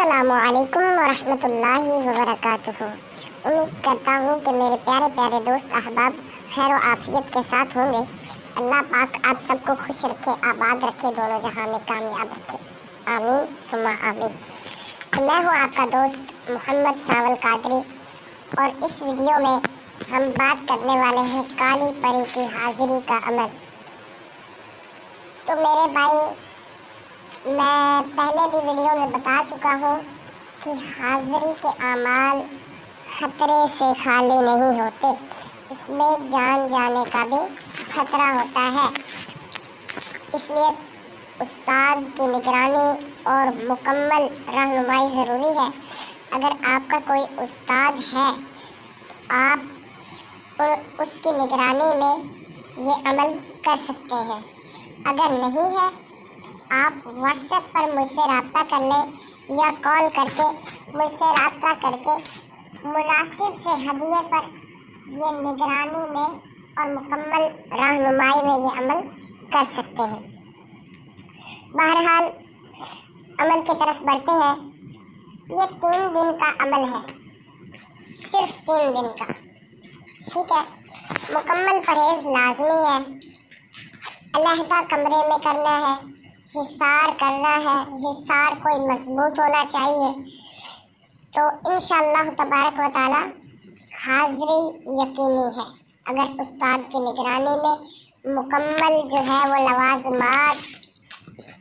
अस्सलामुअलैकुम वरहमतुल्लाहि वबरकातुहू। उम्मीद करता हूँ कि मेरे प्यारे प्यारे दोस्त अहबाब खैर व आफियत के साथ होंगे। अल्लाह पाक आप सबको खुश रखे, आबाद रखे, दोनों जहां में कामयाब रखे, आमीन सुम्मा आमीन। तो मैं हूँ आपका दोस्त मोहम्मद सावल कादरी और इस वीडियो में हम बात करने वाले हैं काली परी की हाजिरी का अमल। तो मेरे भाई, मैं पहले भी वीडियो में बता चुका हूँ कि हाजिरी के अमाल खतरे से खाली नहीं होते, इसमें जान जाने का भी खतरा होता है। इसलिए उस्ताद की निगरानी और मुकम्मल रहनुमाई ज़रूरी है। अगर आपका कोई उस्ताद है तो आप उसकी निगरानी में ये अमल कर सकते हैं। अगर नहीं है, आप व्हाट्सएप पर मुझसे रब्ता कर लें या कॉल करके मुझसे रब्ता करके मुनासिब से हदिये पर ये निगरानी में और मुकम्मल रहनुमाई में ये अमल कर सकते हैं। बहरहाल अमल की तरफ बढ़ते हैं। ये 3 दिन का अमल है, सिर्फ 3 दिन का, ठीक है। मुकम्मल परहेज़ लाजमी है। अलहदा कमरे में करना है, हिसार करना है, हिसार कोई मजबूत होना चाहिए। तो इंशाअल्लाह तबारक व तआला हाज़िरी यकीनी है। अगर उस्ताद की निगरानी में मुकम्मल जो है वो लवाज़िमात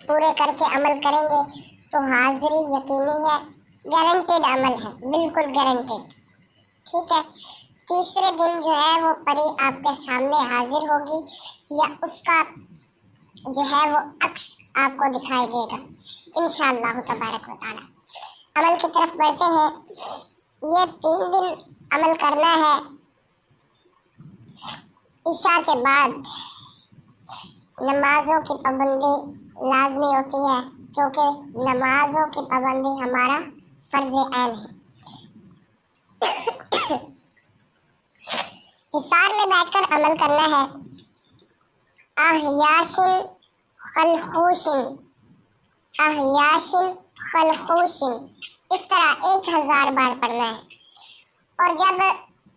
पूरे करके अमल करेंगे तो हाज़िरी यकीनी है, गारंटेड अमल है, बिल्कुल गारंटेड, ठीक है। तीसरे दिन जो है वो परी आपके सामने हाजिर होगी या उसका जो है वो अक्स आपको दिखाई देगा इंशाअल्लाह तबारक व तआला। अमल की तरफ बढ़ते हैं। ये 3 दिन अमल करना है। इशा के बाद नमाज़ों की पाबंदी लाजमी होती है, क्योंकि नमाज़ों की पाबंदी हमारा फ़र्ज़ ऐन है। हिसार में बैठकर अमल करना है। अहयाशिन खलखूशिन, अहयाशिन खलखूशिन, इस तरह 1000 बार पढ़ना है। और जब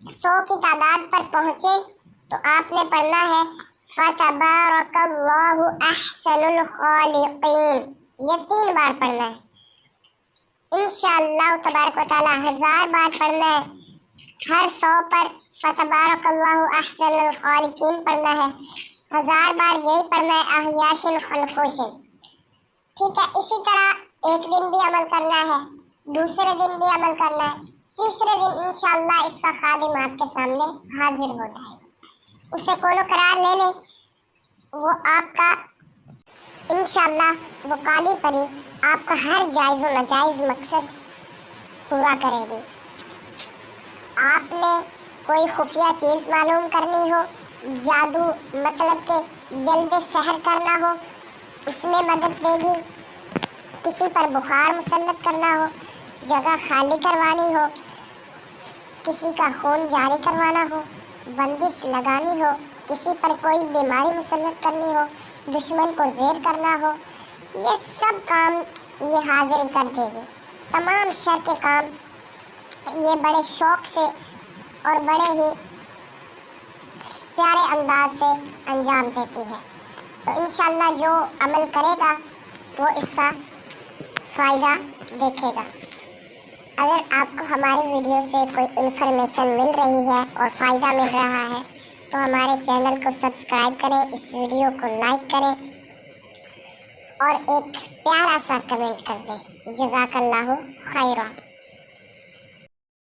100 की तादाद पर पहुँचे तो आपने पढ़ना है फतबारकल्लाहु अहसनुल खालिकीन। ये 3 बार पढ़ना है। इंशाअल्लाह तबारक व तआला 1000 बार पढ़ना है। हर 100 पर फतबारकल्लाहु अहसनुल खालिकीन पढ़ना है। 1000 बार यही पढ़ना है अहयाशिन खलखूशिन, ठीक है। इसी तरह एक दिन भी अमल करना है, दूसरे दिन भी अमल करना है, तीसरे दिन इंशाअल्लाह इसका खादिम आपके सामने हाजिर हो जाएगा। उससे कोलो करार ले लें, वो आपका इंशाअल्लाह वो काली परी आपका हर जायज़ व नाजायज़ मकसद पूरा करेगी। आपने कोई खुफिया चीज़ मालूम करनी हो, जादू मतलब के जल्बे सहर करना हो, उसमें मदद देगी। किसी पर बुखार मुसल्लत करना हो, जगह खाली करवानी हो, किसी का खून जारी करवाना हो, बंदिश लगानी हो, किसी पर कोई बीमारी मुसल्लत करनी हो, दुश्मन को ज़ेर करना हो, ये सब काम ये हाजिरी कर देगी। तमाम शर के काम ये बड़े शौक़ से और बड़े ही प्यारे अंदाज से अंजाम देती है। तो इंशाअल्लाह जो अमल करेगा वो इसका फ़ायदा देखेगा। अगर आपको हमारी वीडियो से कोई इन्फॉर्मेशन मिल रही है और फ़ायदा मिल रहा है तो हमारे चैनल को सब्सक्राइब करें, इस वीडियो को लाइक करें और एक प्यारा सा कमेंट कर दें। जज़ाकल्लाहु खैरा।